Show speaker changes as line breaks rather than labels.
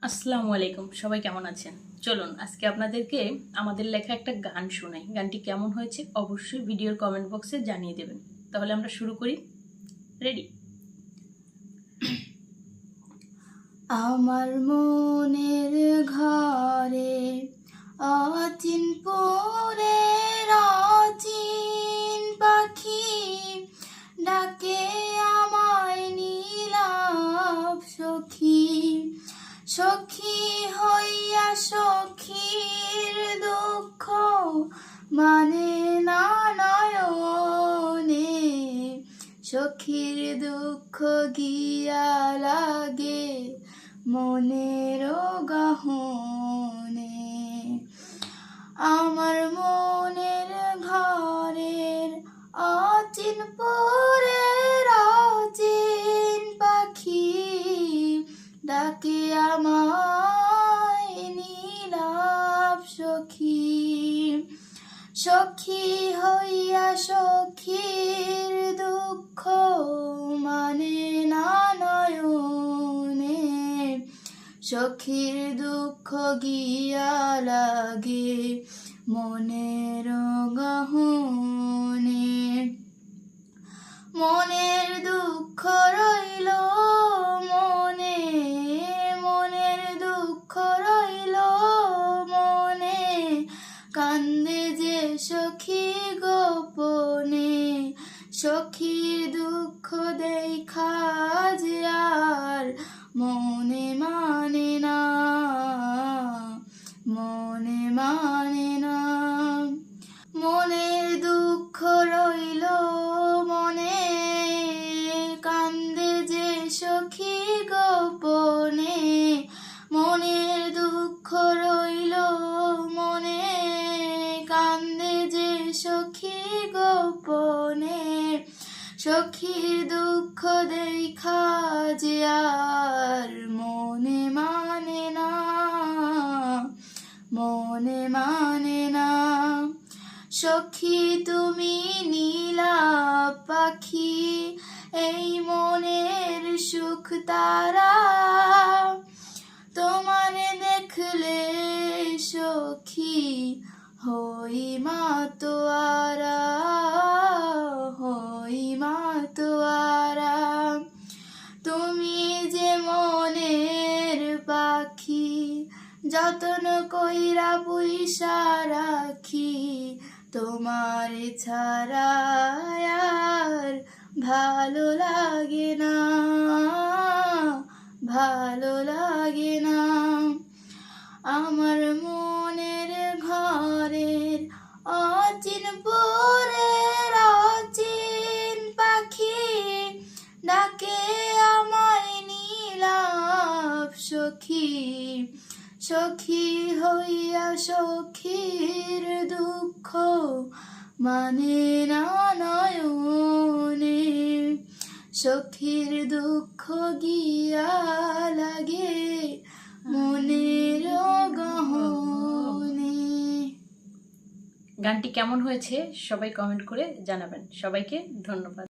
আসসালামু আলাইকুম, সবাই কেমন আছেন? চলুন আজকে আপনাদেরকে আমাদের লেখা একটা গান শোনাই। গানটি কেমন হয়েছে অবশ্যই ভিডিওর কমেন্ট বক্সে জানিয়ে দেবেন। তাহলে আমরা শুরু করি। রেডি?
আমার মনের ঘরে অচিন পরের অচিন পাখি ডাকে আমায় নীলাভ সখী। সখী হইয়া সখীর দুঃখ মানে না নয়নে, সখীর দুঃখ গিয়া লাগে মনের গহনে। আমার মনের ঘরের অচিন পরের অচিন পাখি ডাকে আমায় নীলাভ সখী। সখী হইয়া সখীর দুঃখ মানে না নয়নে, সখীর দুঃখ গিয়া লাগে মনের গহনে। মনের দুঃখ রইল মনে, মনের দুঃখ রইল মনে, কান্দে যে সখী গোপনে। সখীর দুঃখ দেখা যে আর মনে মানে না, মনে মানে না। মনের দুঃখ রইল মনে, কান্দে যে সখী গোপনে। মনের দুঃখ রইল মনে, কান্দে যে সখী গোপনে। সখীর দুঃখ দেখা যে আর মনে মানে না, মনে মানে না। সখী তুমি নীলাভ পাখি, এই মনের সুখ তারা। তোমার দেখলে সখী হই মাতোয়ারা, হই মাতোয়ারা। তুমি যে মনের পাখি, যতন কইরা পুইসা রাখি। তোমার ছাড়া আর ভালো লাগে না, ভালো লাগে না। আমার মনের ঘরের অচিন পরের অচিন পাখি ডাকে আমায় নীলাভ সখী। সখী হইয়া সখীর দুঃখ মানে না নয়নে, সখীর দুঃখ গিয়া লাগে মনের গহনে।
গানটি কেমন হয়েছে সবাই কমেন্ট করে জানাবেন। সবাইকে ধন্যবাদ।